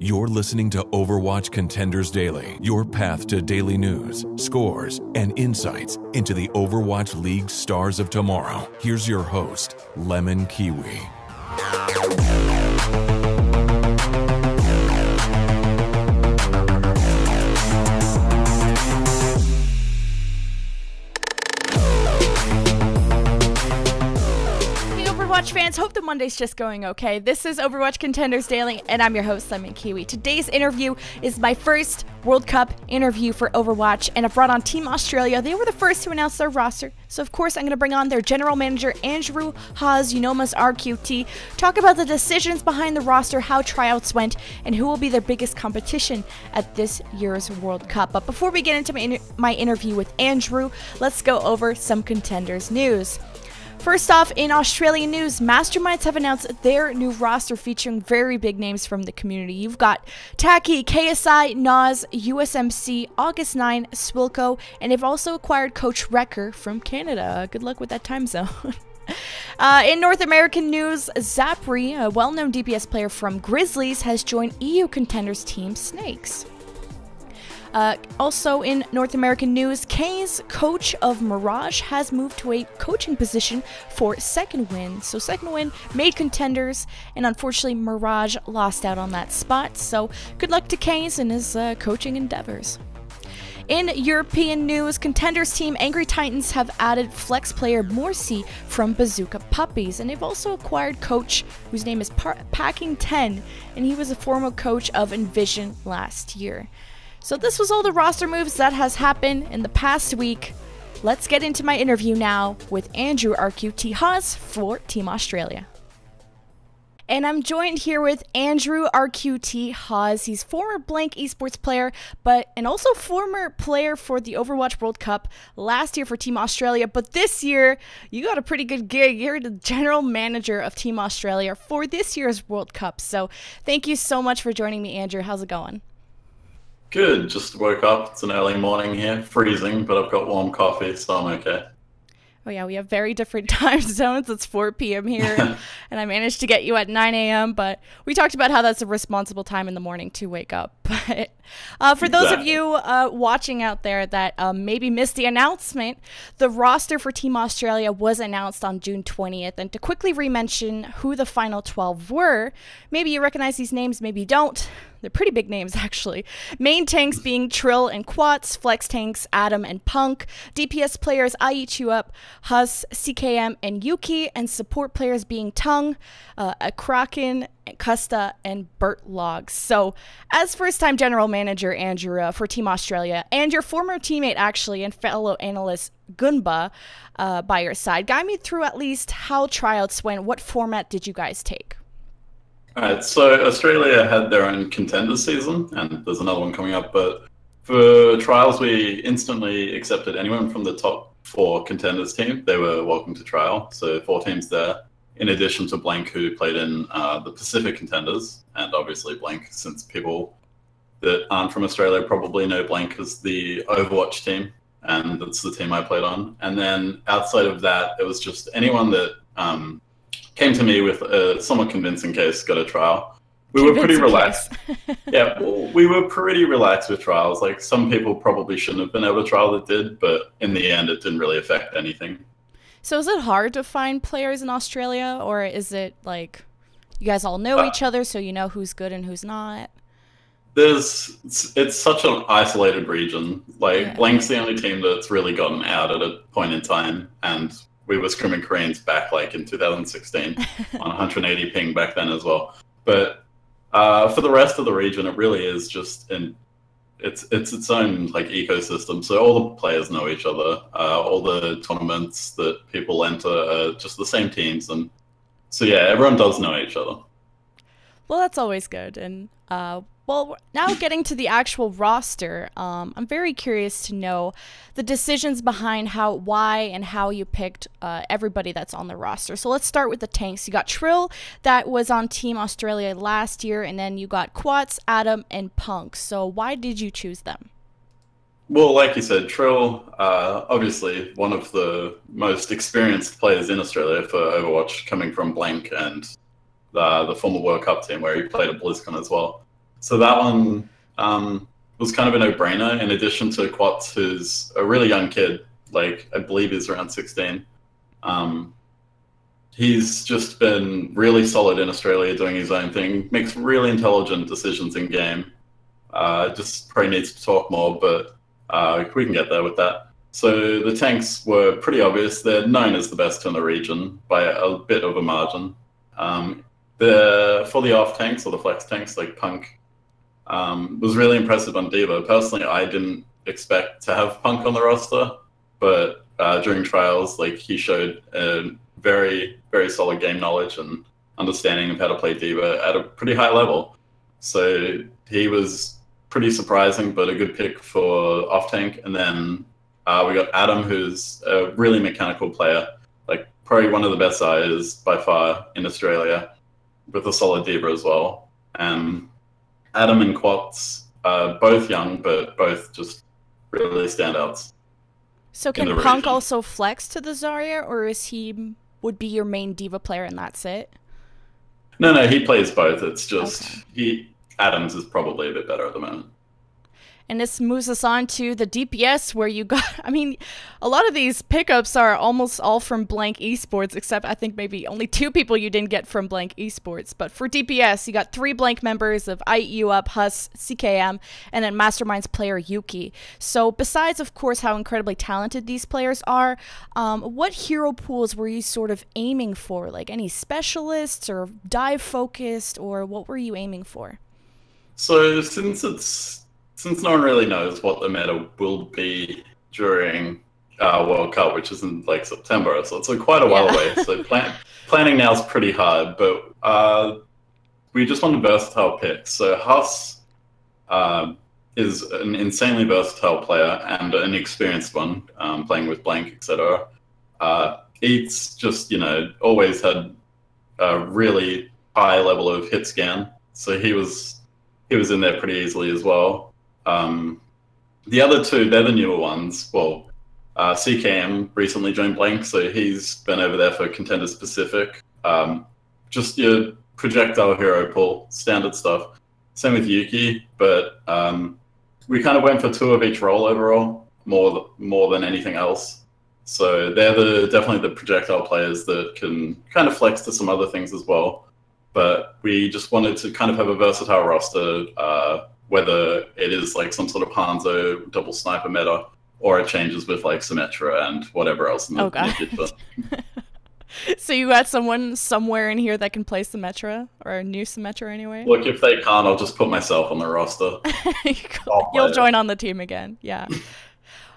You're listening to Overwatch Contenders Daily, your path to daily news, scores, and insights into the Overwatch League stars of tomorrow. Here's your host, LemonKiwi. Overwatch fans, hope the Monday's just going okay. This is Overwatch Contenders Daily, and I'm your host, LemonKiwi. Today's interview is my first World Cup interview for Overwatch, and I've brought on Team Australia. They were the first to announce their roster, so of course I'm going to bring on their general manager, Andrew Haws, as RQT, talk about the decisions behind the roster, how tryouts went, and who will be their biggest competition at this year's World Cup. But before we get into my interview with Andrew, let's go over some Contenders news. First off, in Australian news, Masterminds have announced their new roster featuring very big names from the community. You've got Taki, KSI, Nas, USMC, August 9, Swilco, and they've also acquired Coach Wrecker from Canada. Good luck with that time zone. In North American news, Zapri, a well-known DPS player from Grizzlies, has joined EU Contenders team Snakes. Also in North American news, Kay's coach of Mirage has moved to a coaching position for Second Wind. So Second Wind made Contenders, and unfortunately Mirage lost out on that spot. So good luck to Kay's in his coaching endeavors. In European news, Contenders team Angry Titans have added flex player Morsi from Bazooka Puppies, and they've also acquired coach whose name is Packing 10, and he was a former coach of Envision last year. So this was all the roster moves that has happened in the past week. Let's get into my interview now with Andrew RQT Haws for Team Australia. And I'm joined here with Andrew RQT Haws. He's former Blank esports player, and also former player for the Overwatch World Cup last year for Team Australia. But this year, you got a pretty good gig. You're the general manager of Team Australia for this year's World Cup. So thank you so much for joining me, Andrew. How's it going? Good, just woke up. It's an early morning here, freezing, but I've got warm coffee, so I'm okay. Oh yeah, we have very different time zones. It's 4 p.m. here, and I managed to get you at 9 a.m., but we talked about how that's a responsible time in the morning to wake up. But for those of you watching out there that maybe missed the announcement, the roster for Team Australia was announced on June 20th, and to quickly re-mention who the final 12 were, maybe you recognize these names, maybe you don't. They're pretty big names, actually. Main tanks being Trill and Quats, flex tanks Adam and Punk, DPS players I Eat You Up, Hus, CKM, and Yuki, and support players being Tung, Kraken, Custa, and Burt Logs. So, as first-time general manager, Andrew, for Team Australia, and your former teammate, actually, and fellow analyst, Gunba, by your side, guide me through at least how tryouts went. What format did you guys take? Alright, so Australia had their own contenders season, and there's another one coming up, but for trials we instantly accepted anyone from the top 4 contenders team. They were welcome to trial, so 4 teams there, in addition to Blank, who played in the Pacific contenders, and obviously Blank, since people that aren't from Australia probably know Blank as the Overwatch team, and that's the team I played on. And then outside of that, it was just anyone that came to me with a somewhat convincing case, got a trial. We were pretty relaxed. Yeah, we were pretty relaxed with trials. Like, some people probably shouldn't have been able to trial that did, but in the end, it didn't really affect anything. So is it hard to find players in Australia, or is it like you guys all know each other, so you know who's good and who's not? It's such an isolated region. Like, yeah. Blank's the only team that's really gotten out at a point in time, and we were scrimming Koreans back like in 2016 on 180 ping back then as well. But for the rest of the region, it really is just it's its own like ecosystem. So all the players know each other. All the tournaments that people enter are just the same teams, and so yeah, everyone does know each other. Well, that's always good. And well, now getting to the actual roster, I'm very curious to know the decisions behind why and how you picked everybody that's on the roster. So let's start with the tanks. You got Trill, that was on Team Australia last year, and then you got Quats, Adam, and Punk. So why did you choose them? Well, like you said, Trill, obviously one of the most experienced players in Australia for Overwatch, coming from Blank and the former World Cup team where he played at BlizzCon as well. So that one was kind of a no-brainer. In addition to Quats, who's a really young kid, like I believe he's around 16. He's just been really solid in Australia, doing his own thing. Makes really intelligent decisions in game. Just probably needs to talk more, but we can get there with that. So the tanks were pretty obvious. They're known as the best in the region by a bit of a margin. For the off tanks or the flex tanks, like Punk, was really impressive on D.Va. Personally, I didn't expect to have Punk on the roster, but during trials, like he showed a very, very solid game knowledge and understanding of how to play D.Va at a pretty high level. So he was pretty surprising, but a good pick for off tank. And then we got Adam, who's a really mechanical player, like probably one of the best IOs by far in Australia, with a solid D.Va as well. And Adam and Quats, both young, but both just really standouts. So can Punk also flex to the Zarya, or would be your main D.Va player and that's it? No, he plays both. It's just Adams is probably a bit better at the moment. And this moves us on to the DPS, where you got, I mean, a lot of these pickups are almost all from Blank Esports, except I think maybe only 2 people you didn't get from Blank Esports. But for DPS, you got 3 Blank members of IEU, Haws, CKM, and then Masterminds player Yuki. So besides, of course, how incredibly talented these players are, what hero pools were you sort of aiming for? Like any specialists or dive focused, or what were you aiming for? So since no one really knows what the meta will be during World Cup, which is in like September, so it's quite a while away. So planning now is pretty hard, but we just want a versatile pick. So Haws is an insanely versatile player and an experienced one, playing with Blank, etc. Eats just, always had a really high level of hit scan, so he was in there pretty easily as well. The other 2, they're the newer ones. Well, CKM recently joined Blank, so he's been over there for Contenders Pacific. Just your projectile hero pool, standard stuff. Same with Yuki, but we kind of went for 2 of each role overall, more than anything else. So they're definitely the projectile players that can kind of flex to some other things as well. But we just wanted to kind of have a versatile roster, whether it is like some sort of Hanzo double sniper meta, or it changes with like Symmetra and whatever else in the future. So you got someone somewhere in here that can play Symmetra, or a new Symmetra anyway? Look, if they can't, I'll just put myself on the roster. You'll join on the team again, yeah.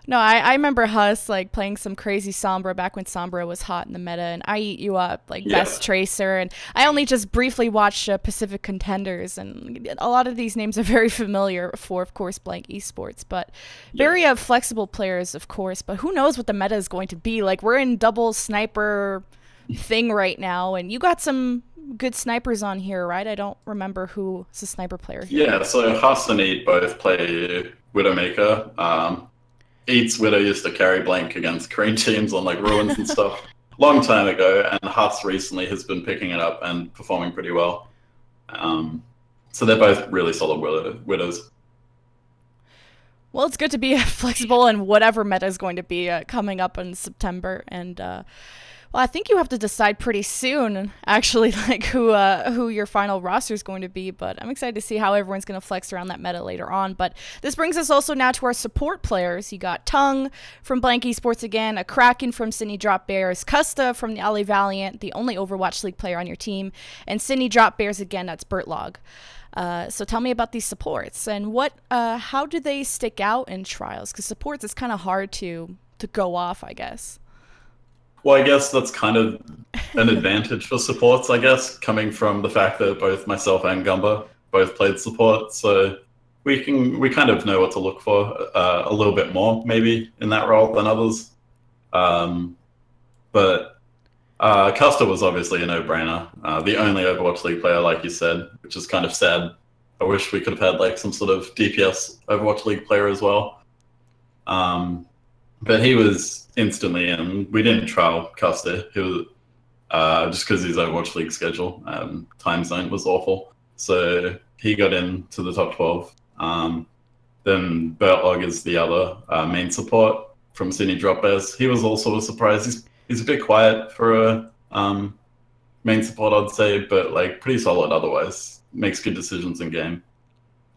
No, I remember Haws like playing some crazy Sombra back when Sombra was hot in the meta, and I eat you up like best Tracer, and I only just briefly watched Pacific Contenders, and a lot of these names are very familiar for, of course, Blank Esports, but very flexible players, of course, but who knows what the meta is going to be. Like, we're in double sniper thing right now, and you got some good snipers on here, right? I don't remember who's a sniper player here. Yeah, so Haws and Eat both play Widowmaker. Eats Widow used to carry Blank against Korean teams on like Ruins and stuff long time ago, and Haws recently has been picking it up and performing pretty well. So they're both really solid Widows. Well, it's good to be flexible in whatever meta is going to be coming up in September, and well, I think you have to decide pretty soon, actually, like who your final roster is going to be. But I'm excited to see how everyone's going to flex around that meta later on. But this brings us also now to our support players. You got Tung from Blank Esports again, a Kraken from Sydney Drop Bears, Custa from the LA Valiant, the only Overwatch League player on your team, and Sydney Drop Bears again. That's Bertlog. So tell me about these supports and how do they stick out in trials? Because supports is kind of hard to go off, I guess. Well, I guess that's kind of an advantage for supports, I guess, coming from the fact that both myself and Gumba both played support. So we kind of know what to look for a little bit more, maybe, in that role than others. But Custa was obviously a no-brainer. The only Overwatch League player, like you said, which is kind of sad. I wish we could have had like some sort of DPS Overwatch League player as well. But he was instantly in. We didn't trial Custa. He was just because his Overwatch League schedule time zone was awful. so he got into the top 12. Then Bertlog is the other main support from Sydney Drop Bears. He was also a surprise. He's a bit quiet for a main support, I'd say, but like pretty solid otherwise. Makes good decisions in game.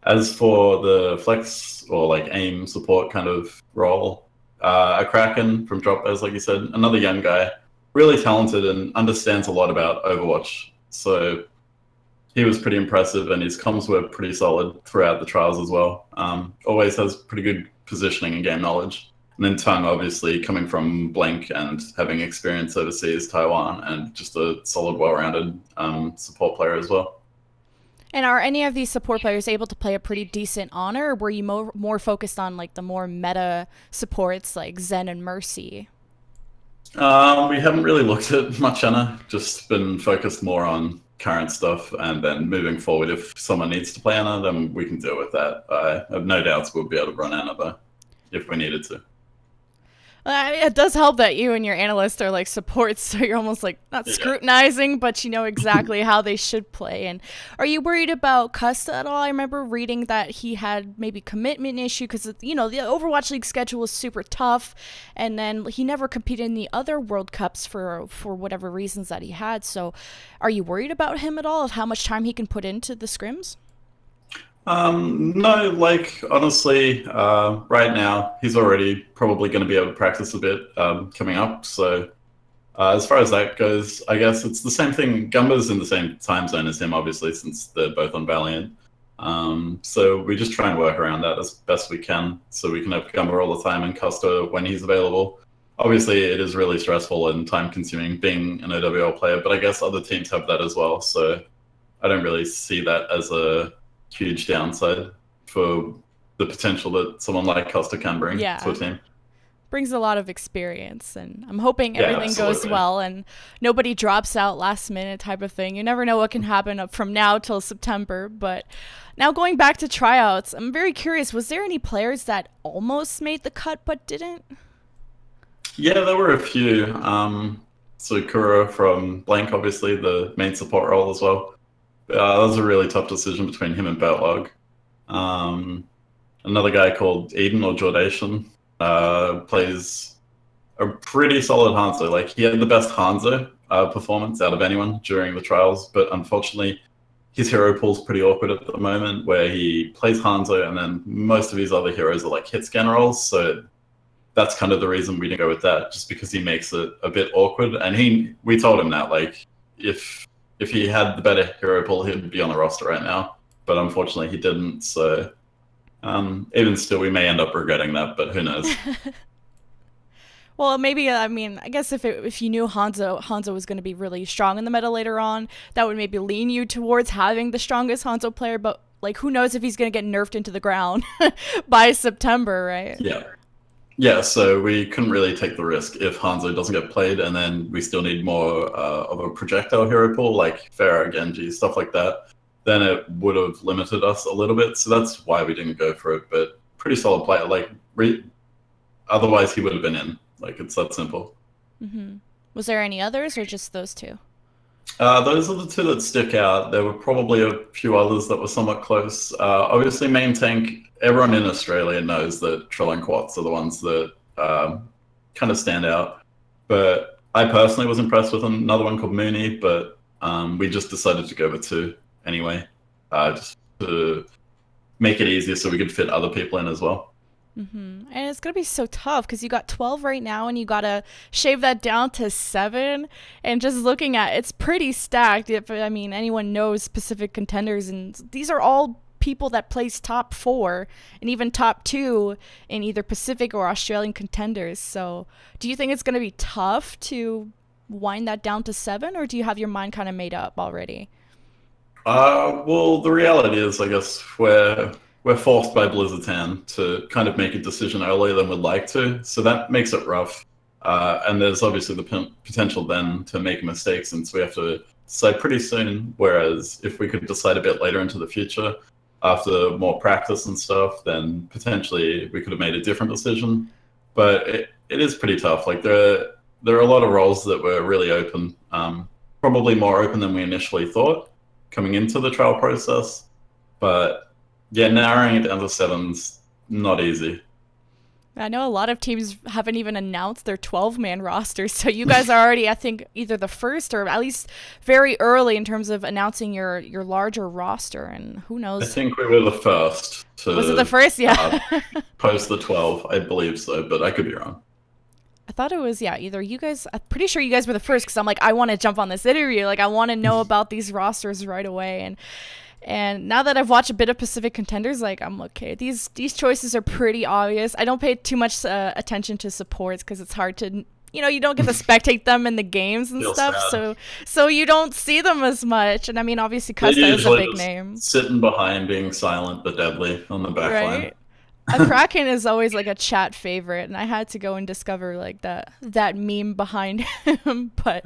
As for the flex or like aim support kind of role, a Kraken from Drop Bears, like you said, another young guy, really talented and understands a lot about Overwatch. So he was pretty impressive, and his comms were pretty solid throughout the trials as well. Always has pretty good positioning and game knowledge. And then Tung, obviously, coming from Blank and having experience overseas, Taiwan, and just a solid, well-rounded support player as well. And are any of these support players able to play a pretty decent honor, or were you more focused on like the more meta supports like Zen and Mercy? We haven't really looked at much Anna, just been focused more on current stuff, and then moving forward, if someone needs to play Anna, then we can deal with that. I have no doubts we'll be able to run Anna though, if we needed to. It does help that you and your analyst are like supports, so you're almost like not scrutinizing, but you know exactly how they should play. And are you worried about Custa at all? I remember reading that he had maybe commitment issue because, you know, the Overwatch League schedule was super tough, and then he never competed in the other World Cups for whatever reasons that he had. So are you worried about him at all, of how much time he can put into the scrims? No, like, honestly, right now, he's already probably going to be able to practice a bit coming up. So as far as that goes, I guess it's the same thing. Gumba's in the same time zone as him, obviously, since they're both on Valiant. So we just try and work around that as best we can, so we can have Gumba all the time and Custa when he's available. Obviously, it is really stressful and time-consuming being an OWL player, but I guess other teams have that as well. So I don't really see that as a huge downside for the potential that someone like Custa can bring to a team. Brings a lot of experience, and I'm hoping everything goes well and nobody drops out last minute type of thing. You never know what can happen up from now till September. But now going back to tryouts, I'm very curious, was there any players that almost made the cut but didn't? Yeah, there were a few. So Kura from Blank, obviously, the main support role as well. That was a really tough decision between him and Bertlog. Another guy called Eden or Jordation plays a pretty solid Hanzo. Like, he had the best Hanzo performance out of anyone during the trials, but unfortunately his hero pool's pretty awkward at the moment, where he plays Hanzo and then most of his other heroes are like hit scan roles. So that's kind of the reason we didn't go with that, just because he makes it a bit awkward. And we told him that, like, if he had the better hero pool, he'd be on the roster right now. But unfortunately, he didn't. So even still, we may end up regretting that, but who knows? Well, maybe, I mean, I guess if you knew Hanzo was going to be really strong in the meta later on, that would maybe lean you towards having the strongest Hanzo player. But, like, who knows if he's going to get nerfed into the ground by September, right? Yeah. Yeah, so we couldn't really take the risk if Hanzo doesn't get played, and then we still need more of a projectile hero pool, like Pharah, Genji, stuff like that. Then it would have limited us a little bit, so that's why we didn't go for it. But pretty solid player. Like, otherwise he would have been in. Like, it's that simple. Mm-hmm. Was there any others, or just those two? Those are the two that stick out. There were probably a few others that were somewhat close. Obviously, main tank. Everyone in Australia knows that Trill and Quartz are the ones that kind of stand out. But I personally was impressed with another one called Mooney, but we just decided to go with two anyway, just to make it easier so we could fit other people in as well. Mm-hmm. And it's going to be so tough because you got 12 right now and you got to shave that down to 7. And just looking at it's pretty stacked. If, I mean, anyone knows Pacific contenders, and these are all people that place top 4 and even top 2 in either Pacific or Australian contenders. So do you think it's going to be tough to wind that down to 7, or do you have your mind kind of made up already? Well, the reality is, I guess, we're forced by Blizzard's hand to kind of make a decision earlier than we'd like to, so that makes it rough. And there's obviously the potential then to make a mistake, since we have to decide pretty soon, whereas if we could decide a bit later into the future, after more practice and stuff, then potentially we could have made a different decision. But it is pretty tough. Like, there are a lot of roles that were really open, probably more open than we initially thought. coming into the trial process. But yeah, narrowing it down to 7's not easy. I know a lot of teams haven't even announced their 12-man rosters, so you guys are already, I think, either the first or at least very early in terms of announcing your larger roster, and who knows? I think we were the first to... Was it the first? Yeah. Post the 12, I believe so, but I could be wrong. I thought it was, yeah, either you guys, I'm pretty sure you guys were the first, because I'm like, I want to jump on this interview, like, I want to know about these rosters right away, and now that I've watched a bit of Pacific Contenders, like, I'm okay. These choices are pretty obvious. I don't pay too much attention to supports because it's hard to, you know, you don't get to spectate them in the games and stuff, so you don't see them as much. And I mean, obviously, Custa is a big name. Sitting behind, being silent but deadly on the back line. Right. A Kraken is always like a chat favorite, and I had to go and discover like that meme behind him, but.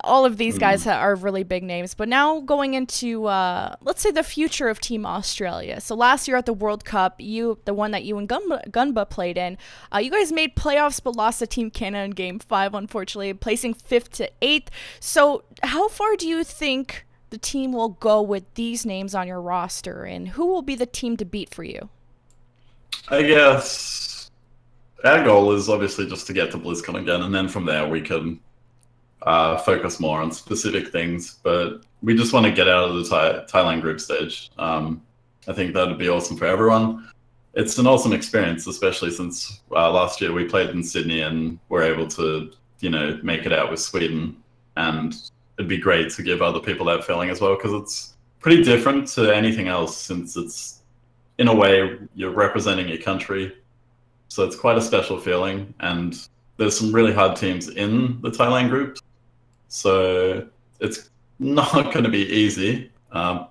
All of these guys are really big names. But now going into, let's say, the future of Team Australia. So last year at the World Cup, the one that you and Gunba played in, you guys made playoffs but lost to Team Canada in Game 5, unfortunately, placing 5th to 8th. So how far do you think the team will go with these names on your roster, and who will be the team to beat for you? I guess our goal is obviously just to get to BlizzCon again, and then from there we can... focus more on specific things, but we just want to get out of the Thailand group stage. I think that would be awesome for everyone. It's an awesome experience, especially since last year we played in Sydney and were able to, you know, make it out with Sweden. And it'd be great to give other people that feeling as well, because it's pretty different to anything else, since it's, in a way, you're representing your country. So it's quite a special feeling, and there's some really hard teams in the Thailand group. So it's not going to be easy.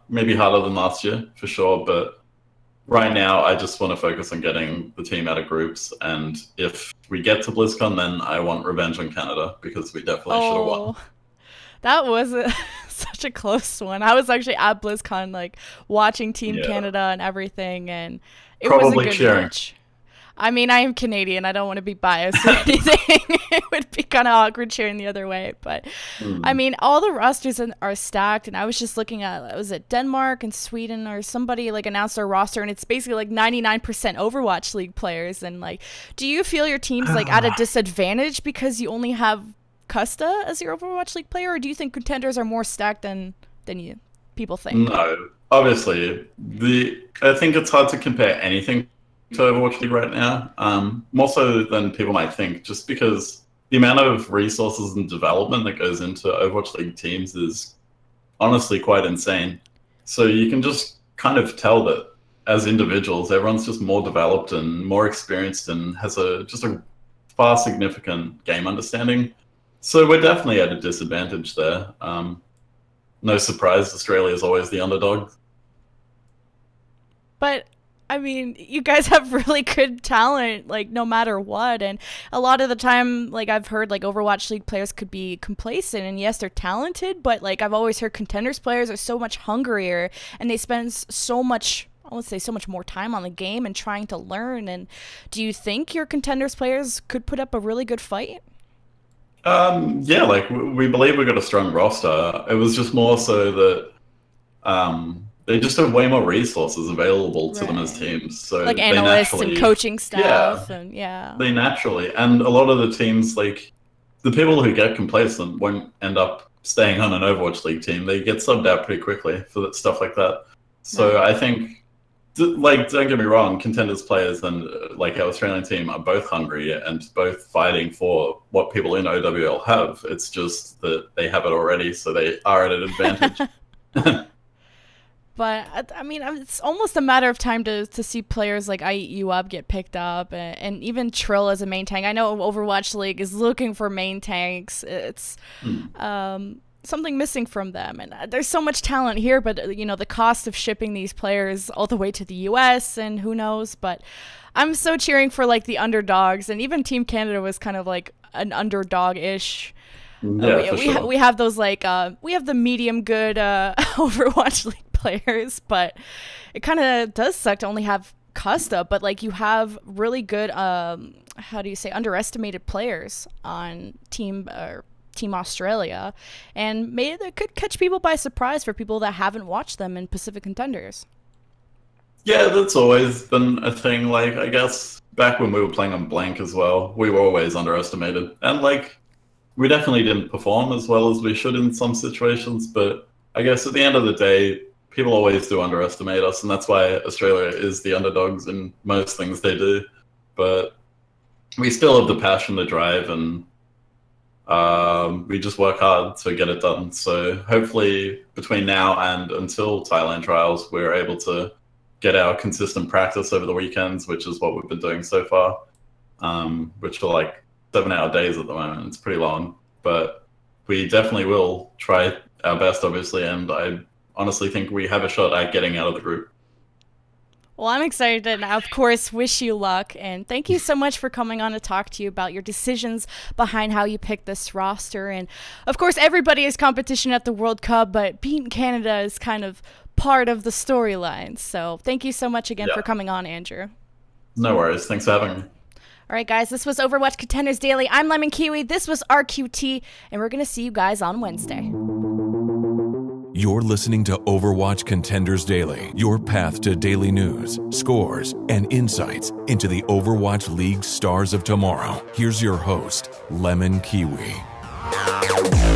Maybe harder than last year, for sure. But right now, I just want to focus on getting the team out of groups. And if we get to BlizzCon, then I want revenge on Canada, because we definitely should have won. That was such a close one. I was actually at BlizzCon, like, watching Team Canada and everything. And it was a good match. I mean, I am Canadian. I don't want to be biased or anything. It would be kind of awkward cheering the other way. But, I mean, all the rosters are stacked. And I was just looking at, was it Denmark and Sweden, or somebody, like, announced their roster. And it's basically, like, 99% Overwatch League players. And, like, do you feel your team's, like, at a disadvantage because you only have Custa as your Overwatch League player? Or do you think contenders are more stacked than people think? No. Obviously, I think it's hard to compare anything to Overwatch League right now, more so than people might think, just because the amount of resources and development that goes into Overwatch League teams is honestly quite insane. So you can just kind of tell that as individuals, everyone's just more developed and more experienced and has just a far significant game understanding. So we're definitely at a disadvantage there. No surprise, Australia is always the underdog. But I mean, you guys have really good talent, like, no matter what. And a lot of the time, like, I've heard, like, Overwatch League players could be complacent. And yes, they're talented, but, like, I've always heard contenders players are so much hungrier. And they spend so much, I would say, so much more time on the game and trying to learn. And do you think your contenders players could put up a really good fight? Yeah, like, we believe we've got a strong roster. It was just more so that... they just have way more resources available to them as teams. So like analysts and coaching staff. They naturally. And a lot of the teams, like, the people who get complacent won't end up staying on an Overwatch League team. They get subbed out pretty quickly for stuff like that. So I think, like, don't get me wrong, contenders players and, like, our Australian team are both hungry and both fighting for what people in OWL have. It's just that they have it already, so they are at an advantage. But, I mean, it's almost a matter of time to see players like I Eat You Up get picked up, and even Trill as a main tank. I know Overwatch League is looking for main tanks. It's something missing from them. And there's so much talent here, but, you know, the cost of shipping these players all the way to the U.S. and who knows. But I'm so cheering for, like, the underdogs. And even Team Canada was kind of like an underdog-ish. Yeah, we have those, like, we have the medium good Overwatch League players, but it kind of does suck to only have Custa, but, like, you have really good how do you say, underestimated players on team Team Australia, and maybe they could catch people by surprise for people that haven't watched them in Pacific Contenders. Yeah, that's always been a thing. Like, I guess back when we were playing on Blank as well, we were always underestimated. And, like, we definitely didn't perform as well as we should in some situations. But I guess at the end of the day, people always do underestimate us. And that's why Australia is the underdogs in most things they do. But we still have the passion, the drive, and we just work hard to get it done. So hopefully between now and until Thailand trials, we're able to get our consistent practice over the weekends, which is what we've been doing so far, which are like 7-hour days at the moment. It's pretty long, but we definitely will try our best, obviously, and I honestly think we have a shot at getting out of the group. Well, I'm excited and I, of course, wish you luck. And thank you so much for coming on to talk to you about your decisions behind how you picked this roster. And, of course, everybody is competition at the World Cup, but beating Canada is kind of part of the storyline. So thank you so much again for coming on, Andrew. No worries. Thanks for having me. All right, guys, this was Overwatch Contenders Daily. I'm LemonKiwi. This was RQT, and we're going to see you guys on Wednesday. You're listening to Overwatch Contenders Daily, your path to daily news, scores, and insights into the Overwatch League stars of tomorrow. Here's your host, LemonKiwi.